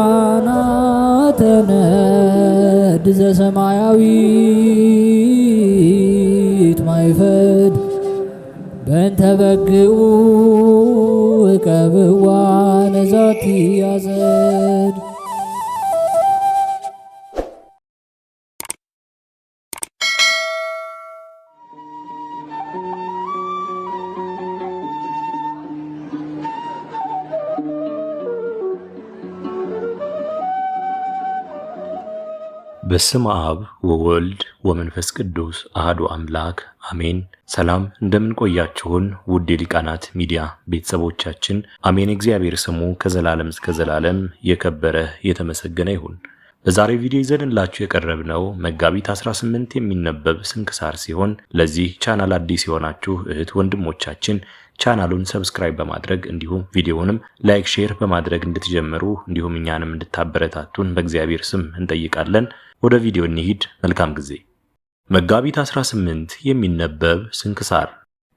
ሊቃናተ ነድ ዘሰማያዊት ማይፈድ በእንተ በግዑ እቀብዋ ነዛቲ ያዘድ። በስመ አብ ወወልድ ወመንፈስ ቅዱስ አሐዱ አምላክ አሜን። ሰላም እንደምን ቆያችሁን? ውድ የሊቃናት ሚዲያ ቤተሰቦቻችን፣ አሜን። እግዚአብሔር ስሙ ከዘላለም እስከ ዘላለም የከበረ የተመሰገነ ይሁን። በዛሬ ቪዲዮ ይዘንላችሁ የቀረብነው መጋቢት 18 የሚነበብ ስንክሳር ሲሆን ለዚህ ቻናል አዲስ የሆናችሁ እህት ወንድሞቻችን ቻናሉን ሰብስክራይብ በማድረግ እንዲሁም ቪዲዮውንም ላይክ፣ ሼር በማድረግ እንድትጀምሩ እንዲሁም እኛንም እንድታበረታቱን በእግዚአብሔር ስም እንጠይቃለን። ወደ ቪዲዮ እንሂድ። መልካም ጊዜ። መጋቢት 18 የሚነበብ ስንክሳር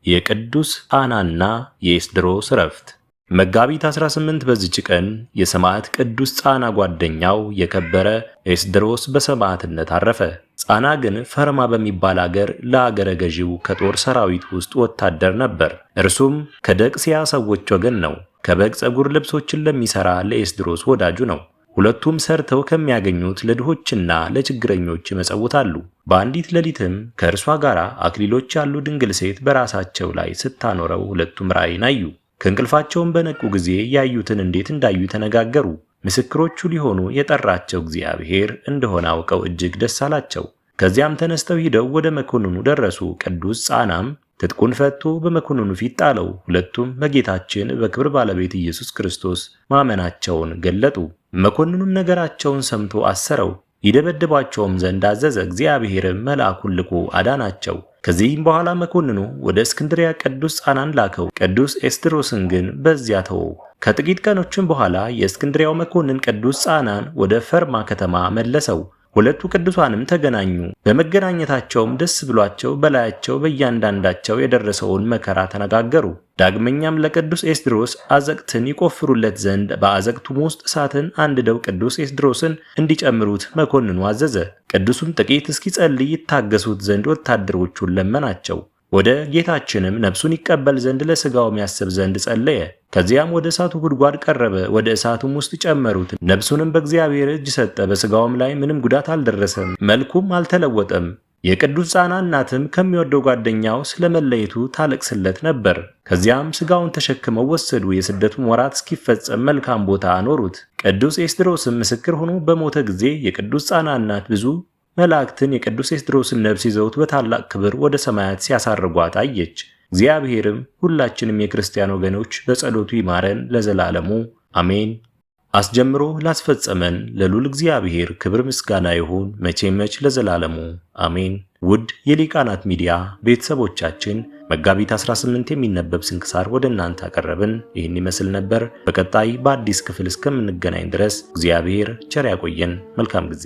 የቅዱስ ጻናና የኤስድሮስ ዕረፍት። መጋቢት 18 በዚች ቀን የሰማዕት ቅዱስ ጻና ጓደኛው የከበረ ኤስድሮስ በሰማዕትነት አረፈ። ጻና ግን ፈርማ በሚባል አገር ለአገረ ገዢው ከጦር ሰራዊት ውስጥ ወታደር ነበር። እርሱም ከደቅሲያ ሰዎች ወገን ነው። ከበግ ጸጉር ልብሶችን ለሚሰራ ለኤስድሮስ ወዳጁ ነው። ሁለቱም ሰርተው ከሚያገኙት ለድሆችና ለችግረኞች ይመጸውታሉ። በአንዲት ሌሊትም ከእርሷ ጋር አክሊሎች ያሉ ድንግል ሴት በራሳቸው ላይ ስታኖረው ሁለቱም ራእይን አዩ። ከእንቅልፋቸውም በነቁ ጊዜ ያዩትን እንዴት እንዳዩ ተነጋገሩ። ምስክሮቹ ሊሆኑ የጠራቸው እግዚአብሔር እንደሆነ አውቀው እጅግ ደስ አላቸው። ከዚያም ተነስተው ሂደው ወደ መኮንኑ ደረሱ። ቅዱስ ጻናም ትጥቁን ፈቶ በመኮንኑ ፊት ጣለው። ሁለቱም በጌታችን በክብር ባለቤት ኢየሱስ ክርስቶስ ማመናቸውን ገለጡ። መኮንኑም ነገራቸውን ሰምቶ አሰረው፣ ይደበድባቸውም ዘንድ አዘዘ። እግዚአብሔርም መልአኩን ልኮ አዳናቸው። ከዚህም በኋላ መኮንኑ ወደ እስክንድሪያ ቅዱስ ጻናን ላከው። ቅዱስ ኤስድሮስን ግን በዚያ ተወው። ከጥቂት ቀኖችም በኋላ የእስክንድሪያው መኮንን ቅዱስ ጻናን ወደ ፈርማ ከተማ መለሰው። ሁለቱ ቅዱሳንም ተገናኙ። በመገናኘታቸውም ደስ ብሏቸው በላያቸው በእያንዳንዳቸው የደረሰውን መከራ ተነጋገሩ። ዳግመኛም ለቅዱስ ኤስድሮስ አዘቅትን ይቆፍሩለት ዘንድ በአዘቅቱም ውስጥ እሳትን አንድደው ቅዱስ ኤስድሮስን እንዲጨምሩት መኮንኑ አዘዘ። ቅዱሱም ጥቂት እስኪጸልይ ይታገሱት ዘንድ ወታደሮቹን ለመናቸው። ወደ ጌታችንም ነፍሱን ይቀበል ዘንድ ለሥጋውም ያስብ ዘንድ ጸለየ። ከዚያም ወደ እሳቱ ጉድጓድ ቀረበ። ወደ እሳቱም ውስጥ ጨመሩት። ነፍሱንም በእግዚአብሔር እጅ ሰጠ። በሥጋውም ላይ ምንም ጉዳት አልደረሰም፣ መልኩም አልተለወጠም። የቅዱስ ጻና እናትም ከሚወደው ጓደኛው ስለመለየቱ ታለቅስለት ነበር። ከዚያም ሥጋውን ተሸክመው ወሰዱ። የስደቱም ወራት እስኪፈጸም መልካም ቦታ አኖሩት። ቅዱስ ኤስድሮስም ምስክር ሆኖ በሞተ ጊዜ የቅዱስ ጻና እናት ብዙ መላእክትን የቅዱስ ኤስድሮስን ነፍስ ይዘውት በታላቅ ክብር ወደ ሰማያት ሲያሳርጓት አየች። እግዚአብሔርም ሁላችንም የክርስቲያን ወገኖች በጸሎቱ ይማረን ለዘላለሙ አሜን። አስጀምሮ ላስፈጸመን ለልዑል እግዚአብሔር ክብር ምስጋና ይሁን መቼ ለዘላለሙ አሜን። ውድ የሊቃናት ሚዲያ ቤተሰቦቻችን መጋቢት 18 የሚነበብ ስንክሳር ወደ እናንተ አቀረብን። ይህን ይመስል ነበር። በቀጣይ በአዲስ ክፍል እስከምንገናኝ ድረስ እግዚአብሔር ቸር ያቆየን። መልካም ጊዜ